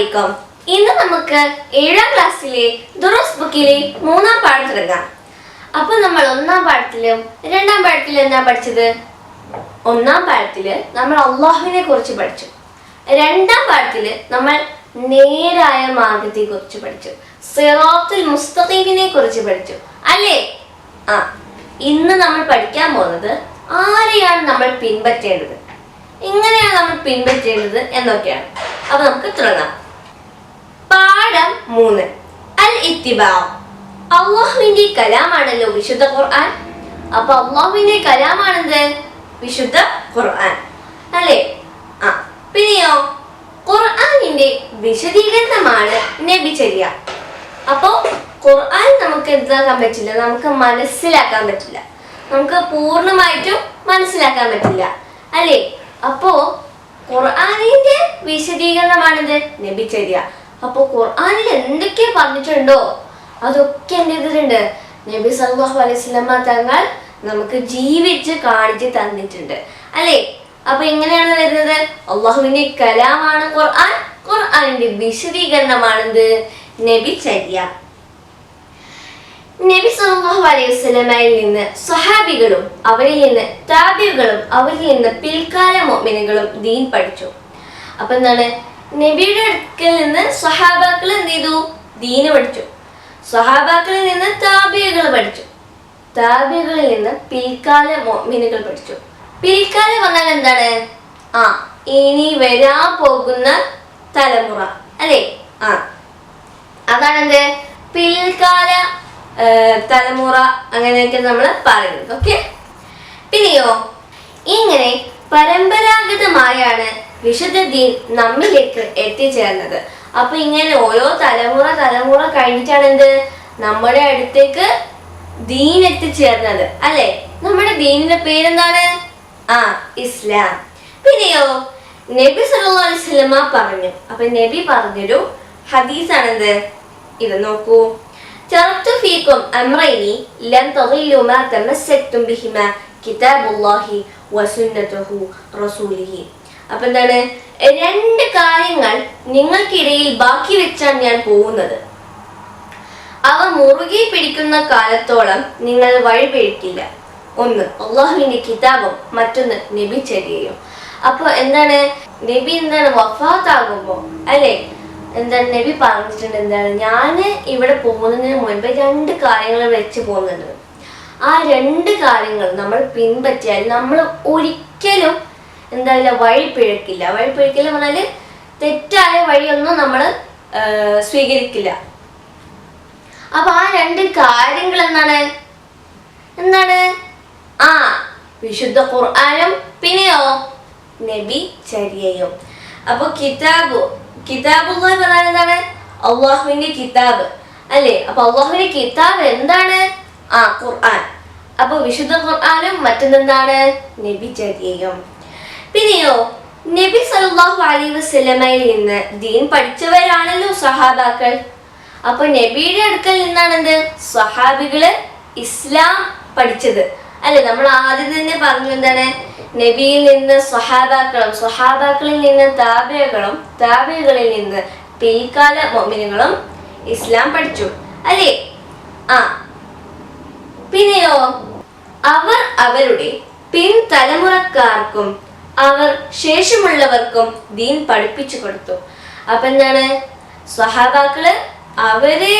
അലൈക്കും. ഇന്ന് നമുക്ക് 7ാം ക്ലാസ്സിലെ ദുറൂസ് ബുക്കിലെ 3ാം പാഠം തുടങ്ങാം. അപ്പോൾ നമ്മൾ 1ാം പാഠത്തിലും 2ാം പാഠത്തിലും എന്താ പഠിച്ചത്? 1ാം പാഠത്തില് നമ്മൾ അള്ളാഹുവിനെ കുറിച്ച് പഠിച്ചു. 2ാം പാഠത്തില് നമ്മൾ നേരായ മാർഗത്തെ കുറിച്ച് പഠിച്ചു. സിറാത്തുൽ മുസ്തഖീമിനെ കുറിച്ച് പഠിച്ചു അല്ലേ? ഇന്ന് നമ്മൾ പഠിക്കാൻ പോകുന്നത് ആരെയാണ് നമ്മൾ പിൻപറ്റേണ്ടത്, എങ്ങനെയാണ് നമ്മൾ പിൻപറ്റേണ്ടത് എന്നൊക്കെയാണ്. അപ്പൊ നമുക്ക് തുടങ്ങാം. പാഠം 3, അൽ ഇത്തിബാ. അള്ളാഹുവിന്റെ കലാമാണല്ലോ വിശുദ്ധ ഖുർആൻ. അപ്പൊ അള്ളാഹുവിന്റെ കലാമാണെന്ത്? വിശുദ്ധ ഖുർആൻ അല്ലേ? പിന്നെയോ ഖുർആനിന്റെ വിശദീകരണമാണ് നബിചര്യ. അപ്പോ ഖുർആൻ നമുക്ക് എന്താക്കാൻ പറ്റില്ല, നമുക്ക് മനസ്സിലാക്കാൻ പറ്റില്ല, നമുക്ക് പൂർണ്ണമായിട്ടും മനസ്സിലാക്കാൻ പറ്റില്ല അല്ലേ? അപ്പോ ഖുർആനിന്റെ വിശദീകരണമാണിത് നബിചര്യ. അപ്പൊ ഖുർആനിൽ എന്തൊക്കെ പറഞ്ഞിട്ടുണ്ടോ അതൊക്കെ എന്ത് ചെയ്തിട്ടുണ്ട്? നബി സല്ലല്ലാഹു അലൈഹി വസല്ലമ തങ്ങൾ നമുക്ക് ജീവിച്ച് കാണിച്ച് തന്നിട്ടുണ്ട് അല്ലേ? അപ്പൊ എങ്ങനെയാണ് വരുന്നത്? അള്ളാഹുവിന്റെ കലാമാണ് ഖുർആൻ, ഖുർആനിന്റെ വിശദീകരണമാണിത് നബിചര്യ. നബി സല്ലല്ലാഹു അലൈഹി വസല്ലമയിൽ നിന്ന് സ്വഹാബികളും അവരിൽ നിന്ന് താബിഈകളും അവരിൽ നിന്ന് പിൽക്കാല മുഅ്മിനുകളും ദീൻ പഠിച്ചു. അപ്പൊ എന്താണ്? നബിയുടെ അടുക്കൽ നിന്ന് സ്വഹാബാക്കൾ എന്ത് ചെയ്തു? ദീന് പഠിച്ചു. സ്വഹാബാക്കളിൽ നിന്ന് താബിഈകൾ പഠിച്ചു. താബിഈകളിൽ നിന്ന് പിൽക്കാല മുഅ്മിനുകൾ പഠിച്ചു. പിൽക്കാല പറഞ്ഞാൽ എന്താണ്? ഇനി വരാൻ പോകുന്ന തലമുറ അല്ലേ? അതാണെന്ത്? പിൽക്കാല തലമുറ അങ്ങനെയൊക്കെ നമ്മൾ പറയുന്നത്. ഓക്കെ. പിന്നെയോ ഇങ്ങനെ പരമ്പരാഗതമായാണ് വിശുദ്ധ ദീൻ നമ്മിലേക്ക് എത്തിച്ചേർന്നത്. അപ്പൊ ഇങ്ങനെ ഓരോ തലമുറ കഴിഞ്ഞിട്ടാണ് എന്ത് നമ്മുടെ അടുത്തേക്ക് ദീൻ എത്തിച്ചേർന്നത് അല്ലെ? നമ്മുടെ ദീനിന്റെ പേരെന്താണ്? ഇസ്ലാം. പിന്നെയോ നബി സല്ലല്ലാഹു അലൈഹി വസല്ലമ പറഞ്ഞു. അപ്പൊ നബി പറഞ്ഞൊരു ഹദീസാണെന്ത്? ഇത് നോക്കൂ. തറക്തു ഫീകും അംറൈനി ലൻ തദില്ലു മാ തമസ്സക്തും ബിഹിമാ കിതാബുല്ലാഹി വസുന്നതുഹു റസൂലിഹി. അപ്പൊ എന്താണ്? 2 കാര്യങ്ങൾ നിങ്ങൾക്കിടയിൽ ബാക്കി വെച്ചാണ് ഞാൻ പോകുന്നത്. അവ മുറുകെ പിടിക്കുന്ന കാലത്തോളം നിങ്ങൾ വഴിപിഴക്കില്ല. ഒന്ന് അള്ളാഹുവിന്റെ കിതാബും മറ്റൊന്ന് നബിചര്യയും. അപ്പൊ എന്താണ്? നബി വഫാത്താകുമ്പോ അല്ലെ എന്താണ് നബി പറഞ്ഞിട്ടുണ്ട്? എന്താണ്? ഞാന് ഇവിടെ പോകുന്നതിന് മുൻപ് 2 കാര്യങ്ങൾ വെച്ച് പോകുന്നുണ്ട്. ആ 2 കാര്യങ്ങൾ നമ്മൾ പിൻപറ്റിയാൽ നമ്മൾ ഒരിക്കലും എന്തായാലും വഴി പിഴക്കില്ല. വഴി പിഴക്കില്ല പറഞ്ഞാല് തെറ്റായ വഴിയൊന്നും നമ്മൾ സ്വീകരിക്കില്ല. അപ്പൊ ആ 2 കാര്യങ്ങൾ എന്താണ്? വിശുദ്ധ ഖുർആനും പിന്നെയോ നബിചര്യയും. അപ്പൊ കിതാബുല്ലാഹി പറഞ്ഞാൽ എന്താണ്? അള്ളാഹുവിന്റെ കിതാബ് അല്ലേ? അപ്പൊ അള്ളാഹുവിന്റെ കിതാബ് എന്താണ്? ഖുർആൻ. അപ്പൊ വിശുദ്ധ ഖുർആനും മറ്റൊന്നെന്താണ്? നബിചര്യയും. പിന്നെയോ നബി സല്ലല്ലാഹു അലൈഹി വസല്ലമയിൽ നിന്ന് ദീൻ പഠിച്ചവരാണല്ലോ സഹാബാക്കൾ. അപ്പൊ നബിയുടെ അടുക്കൽ നിന്നാണ് എന്ത്? സ്വഹാബികള് ഇസ്ലാം പഠിച്ചത് അല്ലെ? നമ്മൾ ആദ്യം തന്നെ പറഞ്ഞു എന്താണ്? നബിയിൽ നിന്ന് സ്വഹാബാക്കളും സ്വഹാബാക്കളിൽ നിന്ന് താബിഈകളും താബിഈകളിൽ നിന്ന് പിൽക്കാല മുഅ്മിനുകളും ഇസ്ലാം പഠിച്ചു അല്ലേ? പിന്നെയോ അവർ അവരുടെ പിൻതലമുറക്കാർക്കും അവർ ശേഷമുള്ളവർക്കും ദീൻ പഠിപ്പിച്ചു കൊടുത്തു. അപ്പൊ എന്താണ്? സ്വഹാബാക്കള് അവരെ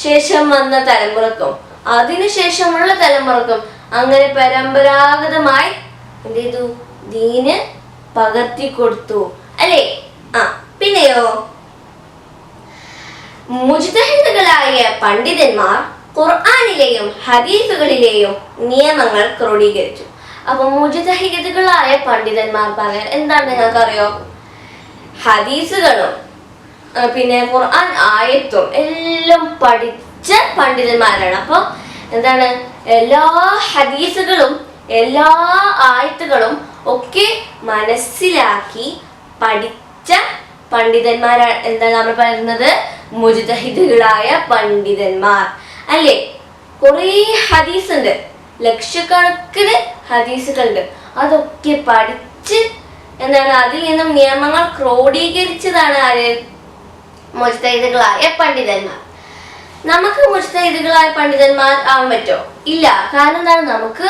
ശേഷം വന്ന തലമുറക്കും അതിനുശേഷമുള്ള തലമുറക്കും അങ്ങനെ പരമ്പരാഗതമായി എന്ത് ചെയ്തു? ദീന് പകർത്തി കൊടുത്തു അല്ലേ? പിന്നെയോ മുജ്തഹിദുകളായ പണ്ഡിതന്മാർ ഖുർആനിലെയും ഹദീസുകളിലെയും നിയമങ്ങൾ ക്രോഡീകരിച്ചു. അപ്പൊ മുജ്തഹിദുകളായ പണ്ഡിതന്മാർ പറഞ്ഞാൽ എന്താണ് നിങ്ങൾക്കറിയോ? ഹദീസുകളും പിന്നെ ഖുർആൻ ആയത്തും എല്ലാം പഠിച്ച പണ്ഡിതന്മാരാണ്. അപ്പൊ എന്താണ്? എല്ലാ ഹദീസുകളും എല്ലാ ആയത്തുകളും ഒക്കെ മനസ്സിലാക്കി പഠിച്ച പണ്ഡിതന്മാരാണ് എന്താണ് നമ്മൾ പറയുന്നത്? മുജ്തഹിദുകളായ പണ്ഡിതന്മാർ അല്ലേ? കുറേ ഹദീസ് ഉണ്ട്, ലക്ഷക്കണക്കിന് ഹദീസുകളുണ്ട്. അതൊക്കെ പഠിച്ച് എന്താണ് അതിൽ നിന്നും നിയമങ്ങൾ ക്രോഡീകരിച്ചതാണ് ആര്? മുജ്തഹിദുകളായ പണ്ഡിതന്മാർ. നമുക്ക് മുജ്തഹിദുകളായ പണ്ഡിതന്മാർ ആവാൻ പറ്റോ? ഇല്ല. കാരണം എന്താണ്, നമുക്ക്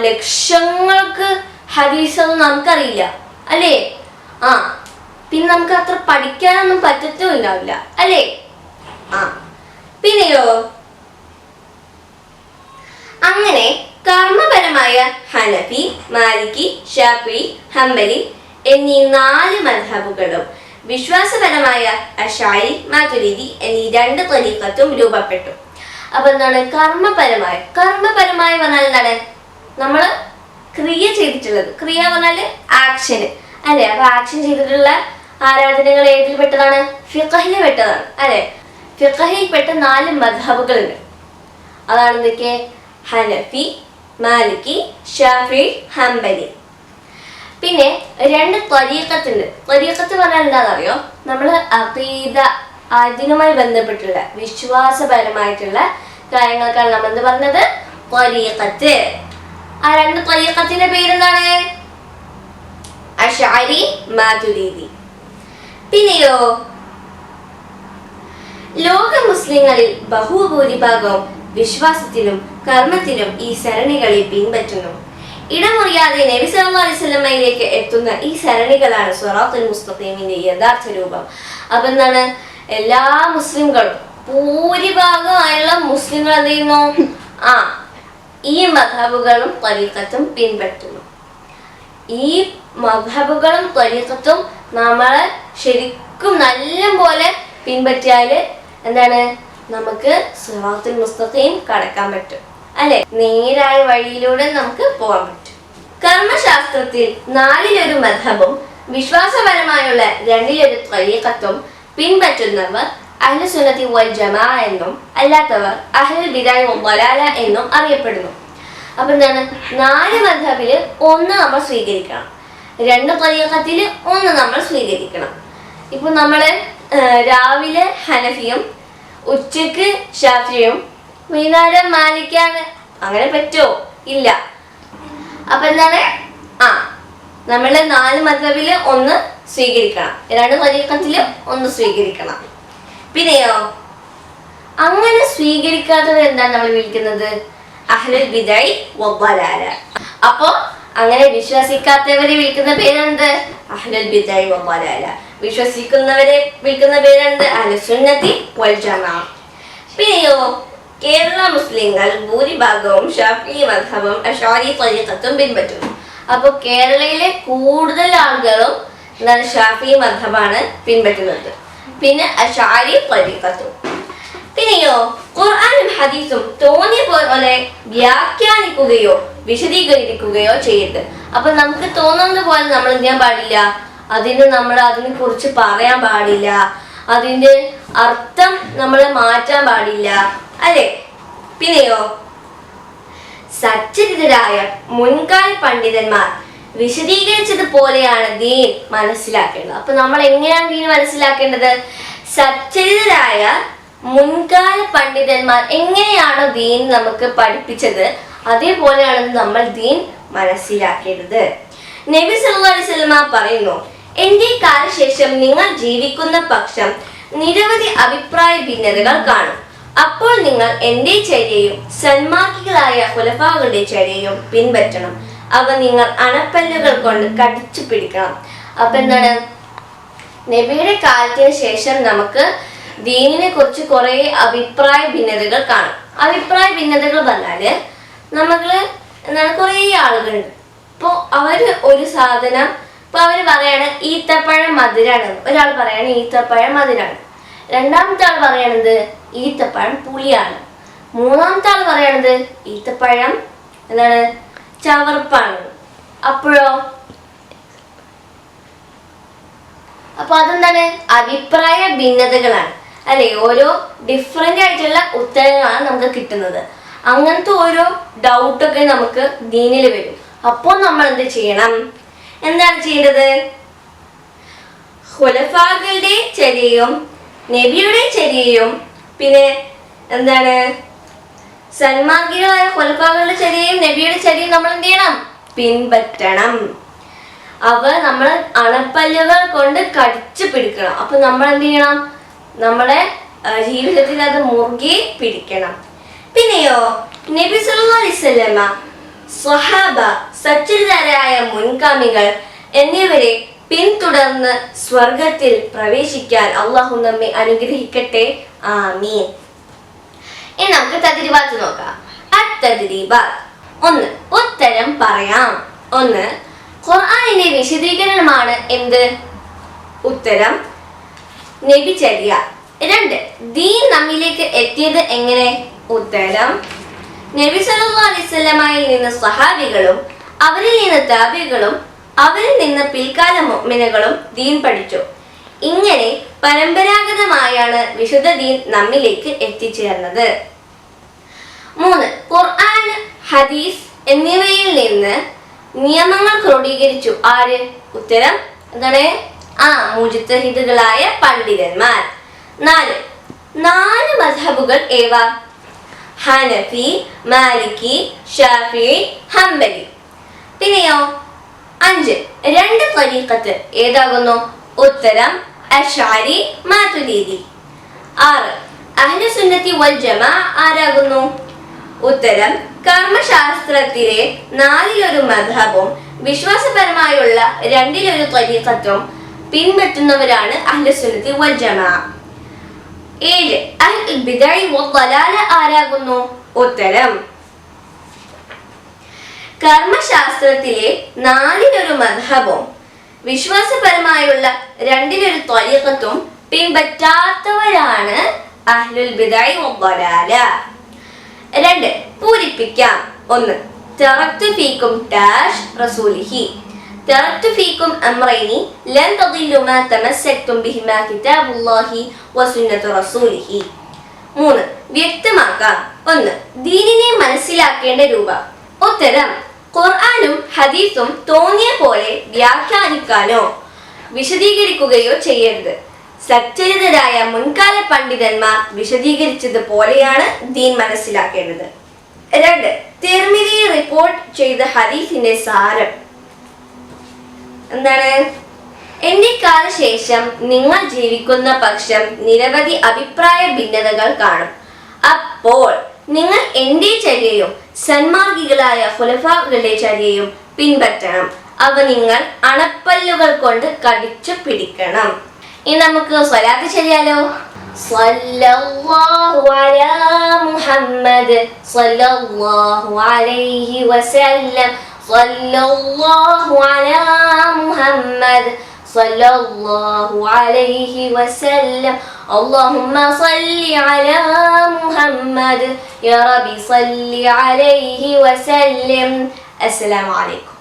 ലക്ഷങ്ങൾക്ക് ഹദീസൊന്നും നമുക്കറിയില്ല അല്ലേ? പിന്നെ നമുക്ക് അത്ര പഠിക്കാനൊന്നും പറ്റത്തും ഉണ്ടാവില്ല അല്ലേ? പിന്നെയോ, അങ്ങനെ കർമ്മപരമായ ഹനഫി, മാലിക്കി, ഷാഫിഈ, ഹംബലി എന്നീ 4 മദ്ഹബുകളും വിശ്വാസപരമായ അശ്അരി, മാതുരിദി എന്നീ 2 ത്വരീഖത്തും രൂപപ്പെട്ടു. അപ്പൊ എന്താണ് കർമ്മപരമായ പറഞ്ഞാൽ എന്താണ്, നമ്മൾ ക്രിയ ചെയ്തിട്ടുള്ളത്. ക്രിയ പറഞ്ഞാല് ആക്ഷന് അല്ലെ? അപ്പൊ ആക്ഷൻ ചെയ്തിട്ടുള്ള ആരാധനകൾ ഏതിൽ പെട്ടതാണ്? ഫിഖഹിൽ പെട്ടതാണ് അല്ലെ? ഫിഖഹിൽ പെട്ട 4 മദ്ഹബുകളുണ്ട്. അതാണ് എന്തൊക്കെ? ഹനഫി, മാലിക്കി, ഷാഫിഈ, ഹംബലി. പിന്നെ 2 ത്വരീഖത്തുണ്ട്. ത്വരീഖത്ത് പറഞ്ഞാൽ എന്താണെന്നറിയോ? നമ്മൾ അഖീദ, അതിനുമായി ബന്ധപ്പെട്ടുള്ള വിശ്വാസപരമായിട്ടുള്ള കാര്യങ്ങൾക്കാണ് നമ്മൾ എന്ത് പറഞ്ഞത്? ത്വരീഖത്ത്. ആ 2 ത്വരീഖത്തിന്റെ പേരെന്താണ്? അശ്അരി, മാതുരിദി. പിന്നെയോ, ലോക മുസ്ലിങ്ങളിൽ ബഹുഭൂരിഭാഗവും വിശ്വാസത്തിലും കർമ്മത്തിലും ഈ സരണികളെ പിൻപറ്റുന്നു. ഇടമുറിയാതെ നബി സല്ലല്ലാഹു അലൈഹി വസല്ലമയിലേക്ക് എത്തുന്ന ഈ സരണികളാണ് സിറാത്തുൽ മുസ്തഖീമിന്റെ യഥാർത്ഥ രൂപം. അപ്പൊ എന്താണ്, എല്ലാ മുസ്ലിംകളും, ഭൂരിഭാഗമായുള്ള മുസ്ലിങ്ങൾ എന്ത് ചെയ്യുന്നു? ഈ മദ്ഹബുകളും ത്വരീഖത്തും പിൻപറ്റുന്നു. ഈ മദ്ഹബുകളും ത്വരീഖത്തും നമ്മളെ ശരിക്കും നല്ല പോലെ പിൻപറ്റിയാല് എന്താണ്, നമുക്ക് സിറാത്തുൽ മുസ്തഖീം കടക്കാൻ പറ്റും അല്ലെ? നേരായ വഴിയിലൂടെ നമുക്ക് പോകാൻ പറ്റും. കർമ്മശാസ്ത്രത്തിൽ 4 മദ്ഹബും വിശ്വാസപരമായുള്ള 2 ത്വരീഖത്തും പിൻപറ്റുന്നവർ അഹ്ലു സുന്നത്തി വൽ ജമാഅ എന്നും അല്ലാത്തവർ അഹ്ലുൽ ബിദ്അ വൽ ളലാല എന്നും അറിയപ്പെടുന്നു. അപ്പൊ എന്താണ്, 4 മദ്ഹബില് 1 നമ്മൾ സ്വീകരിക്കണം, 2 ത്വരീഖത്തില് 1 നമ്മൾ സ്വീകരിക്കണം. ഇപ്പൊ നമ്മള് രാവിലെ ഹനഫിയും ഉച്ചക്ക് ഷാഫിയും വൈകുന്നേരം മാലിക്കാണ്, അങ്ങനെ പറ്റുമോ? ഇല്ല. അപ്പൊ എന്താണ്, നമ്മള് 4 മദ്ഹബില് 1 സ്വീകരിക്കണം, 2 ത്വരീഖത്തില് 1 സ്വീകരിക്കണം. പിന്നെയോ, അങ്ങനെ സ്വീകരിക്കാത്തവർ എന്താണ് നമ്മൾ വിളിക്കുന്നത്? അഹ്ലുൽ ബിദ്അ വൽ ളലാല. അപ്പോ അങ്ങനെ വിശ്വസിക്കാത്തവരെ വിളിക്കുന്ന പേരെന്ത്? അഹ്ലുൽ ബിദ്അ വൽ ളലാല. വിശ്വസിക്കുന്നവരെ വിളിക്കുന്ന പേരെന്ത്? അഹ്ലുസ് സുന്നത്തി വൽ ജമാഅ. പിന്നെയോ, കേരള മുസ്ലിങ്ങൾ ഭൂരിഭാഗവും ഷാഫിഈ മദ്ഹബും അശ്അരി ത്വരീഖത്തും പിൻപറ്റുന്നു. അപ്പൊ കേരളയിലെ കൂടുതൽ ആളുകളും എന്താണ്, ഷാഫിഈ മദ്ഹബാണ് പിൻപറ്റുന്നത്, പിന്നെ അശ്അരി ത്വരീഖത്തും. പിന്നെയോ, ഖുർആനും ഹദീസും തോന്നിയ പോലെ വ്യാഖ്യാനിക്കുകയോ വിശദീകരിക്കുകയോ ചെയ്യരുത്. അപ്പൊ നമുക്ക് തോന്നുന്ന പോലെ നമ്മൾ എന്ത് ചെയ്യാൻ പാടില്ല? നമ്മൾ അതിനെ കുറിച്ച് പറയാൻ പാടില്ല, അതിന്റെ അർത്ഥം നമ്മൾ മാറ്റാൻ പാടില്ല അല്ലെ? പിന്നെയോ, സച്ചരിതരായ മുൻകാല പണ്ഡിതന്മാർ വിശദീകരിച്ചതുപോലെയാണ് ദീൻ മനസ്സിലാക്കേണ്ടത്. അപ്പൊ നമ്മൾ എങ്ങനെയാണ് ദീൻ മനസ്സിലാക്കേണ്ടത്? സച്ചരിതരായ മുൻകാല പണ്ഡിതന്മാർ എങ്ങനെയാണോ ദീൻ നമുക്ക് പഠിപ്പിച്ചത് അതേപോലെയാണ് നമ്മൾ ദീൻ മനസ്സിലാക്കേണ്ടത്. നബി സല്ലല്ലാഹു അലൈഹി വസല്ലമ പറയുന്നു, എന്റെ കാലശേഷം നിങ്ങൾ ജീവിക്കുന്ന പക്ഷം നിരവധി അഭിപ്രായ ഭിന്നതകൾ കാണും. അപ്പോൾ നിങ്ങൾ എന്റെ ചര്യയും സന്മാർഗികളായ ഖുലഫാകളുടെ ചര്യയും പിൻപറ്റണം. അവ നിങ്ങൾ അണപ്പല്ലുകൾ കൊണ്ട് കടിച്ചു പിടിക്കണം. അപ്പൊ എന്താണ്, നബിയുടെ കാലത്തിന് ശേഷം നമുക്ക് ദീനിനെ കുറിച്ച് കുറെ അഭിപ്രായ ഭിന്നതകൾ കാണും. അഭിപ്രായ ഭിന്നതകൾ പറഞ്ഞാല് നമ്മള് എന്താണ്, കുറെ ആളുകളുണ്ട്. ഇപ്പൊ അവര് ഒരു സാധനം, ഇപ്പൊ അവര് പറയാണ് ഈത്തപ്പഴം മധുരാണ്, ഒരാൾ പറയാണ് ഈത്തപ്പഴം മധുരാണ്, രണ്ടാമത്തെ ആൾ പറയണത് ഈത്തപ്പഴം പുളിയാണ്, മൂന്നാമത്തെ ആൾ പറയണത് ഈത്തപ്പഴം എന്താണ് ചവർപ്പാണ്. അപ്പോഴോ അപ്പൊ അതെന്താണ്, അഭിപ്രായ ഭിന്നതകളാണ് അല്ലെ? ഓരോ ഡിഫറെന്റ് ആയിട്ടുള്ള ഉത്തരങ്ങളാണ് നമുക്ക് കിട്ടുന്നത്. അങ്ങനത്തെ ഓരോ ഡൗട്ടൊക്കെ നമുക്ക് ദീനിൽ വരും. അപ്പോൾ നമ്മൾ എന്ത് ചെയ്യണം? എന്താണ് ചെയ്യേണ്ടത്? ഖുലഫാകളുടെ ചര്യയും നബിയുടെ ചര്യയും പിന്നെ എന്താണ് സന്മാർഗികളായ ഖുലഫാകളുടെ ചര്യയും നബിയുടെ ചര്യയും നമ്മൾ എന്ത് ചെയ്യണം? പിൻപറ്റണം. അവ നമ്മൾ അണപ്പല്ലുകൾ കൊണ്ട് കടിച്ചു പിടിക്കണം. അപ്പൊ നമ്മൾ എന്ത് ചെയ്യണം? നമ്മുടെ ജീവിതത്തിൽ അത് മുറുകെ പിടിക്കണം. പിന്നെയോ നബി സല്ലല്ലാഹു അലൈഹി വസല്ലമ, സ്വഹാബ, സച്ചരിതരായ മുൻഗാമികൾ എന്നിവരെ പിന്തുടർന്ന് സ്വർഗത്തിൽ പ്രവേശിക്കാൻ അള്ളാഹു നമ്മെ അനുഗ്രഹിക്കട്ടെ. ആമീൻ. ഇനി നമുക്ക് തദ്രീബാത്ത് നോക്കാം. അത്തദ്രീബാത്ത്. 1. ഉത്തരം പറയാം. 1. ഖുർആനിന്റെ വിശദീകരണമാണ് എന്ത്? ഉത്തരം നബിചര്യ. 2. ദീൻ നമ്മിലേക്ക് എത്തിയത് എങ്ങനെ? ഉത്തരം നബി സല്ലല്ലാഹു അലൈഹി വസല്ലമയിൽ നിന്ന് സ്വഹാബികളും അവരിൽ നിന്ന് താബിഈകളും അവരിൽ നിന്ന് പിൽക്കാല മുഅ്മിനുകളും ദീൻ പഠിച്ചു. ഇങ്ങനെ പരമ്പരാഗതമായാണ് വിശുദ്ധ ദീൻ നമ്മിലേക്ക് എത്തിച്ചേർന്നത്. 3. ഖുർആൻ, ഹദീസ് എന്നിവയിൽ നിന്ന് നിയമങ്ങൾ ക്രോഡീകരിച്ചു. ആര്? ഉത്തരം എന്താണ്? മുജ്തഹിദുകളായ പണ്ഡിതന്മാർ. 4 മദ്ഹബുകൾ ഏവ? ഹനഫി, മാലിക്കി, ഷാഫിഈ, ഹംബലി. പിന്നെയോ 5 2 ത്വരീഖത്ത് ഏതാകുന്നു? ഉത്തരം അശ്അരി, മാതുരിദി. 6 അഹ്ലുസുന്നത്തി വൽ ജമാഅ ആരാകുന്നു? ഉത്തരം കർമ്മശാസ്ത്രത്തിലെ 4 മദ്ഹബും വിശ്വാസപരമായുള്ള 2 ത്വരീഖത്തും പിൻപറ്റുന്നവരാണ് അഹ്ലുസുന്നത്തി വൽ ജമാഅ. 7 അഹ്ലുൽ ബിദ്അ വൽ ളലാല ആരാകുന്നു? ഉത്തരം കർമ്മശാസ്ത്രത്തിലെ 4 മദ്ഹബും വിശ്വാസപരമായുള്ള 2 ത്വരീഖത്തും പിൻപറ്റാത്തവരാണ് അഹ്ലുൽ ബിദ്അ വൽ ളലാല. 2 പൂരിപ്പിക്കാം. 1 തറക്തു ഫീക്കും ഡാഷ് റസൂലിഹി. തറക്തു ഫീക്കും അംറൈനി ലൻ തദില്ലു മാ തമസ്സക്തും ബിഹിമാ കിതാബുല്ലാഹി വസുന്നത്തു റസൂലിഹി. 3 വ്യക്തമാക്കാം. 1 ദീനിനെ മനസ്സിലാക്കേണ്ട രൂപം. ഉത്തരം ഖുർആനും ഹദീസും തോന്നിയ പോലെ വ്യാഖ്യാനിക്കാനോ വിശദീകരിക്കുകയോ ചെയ്യരുത്. സച്ചരിതരായ മുൻകാല പണ്ഡിതന്മാർ വിശദീകരിച്ചതുപോലെയാണ് ദീൻ മനസ്സിലാക്കേണ്ടത്. 2 തിർമിദി റിപ്പോർട്ട് ചെയ്ത ഹദീസിന്റെ സാരം എന്താണ്? എന്റെ കാലശേഷം നിങ്ങൾ ജീവിക്കുന്ന പക്ഷം നിരവധി അഭിപ്രായ ഭിന്നതകൾ കാണും. അപ്പോൾ നിങ്ങൾ എന്റെ ചര്യയും സന്മാർഗികളായ ഖുലഫാകളുടെ ചര്യയും പിൻപറ്റണം. അവ നിങ്ങൾ അണപ്പല്ലുകൾ കൊണ്ട് കടിച്ചു പിടിക്കണം. ഇനി നമുക്ക് സ്വലാത്ത് ചൊല്ലിയാലോ? സ്വല്ലല്ലാഹു അലാ മുഹമ്മദ് സ്വല്ലല്ലാഹു അലൈഹി വസല്ലം സ്വല്ലല്ലാഹു അലാ മുഹമ്മദ് സ്വല്ലല്ലാഹു അലൈഹി വസല്ലം اللهم صل على محمد يا ربي صل عليه وسلم. السلام عليكم.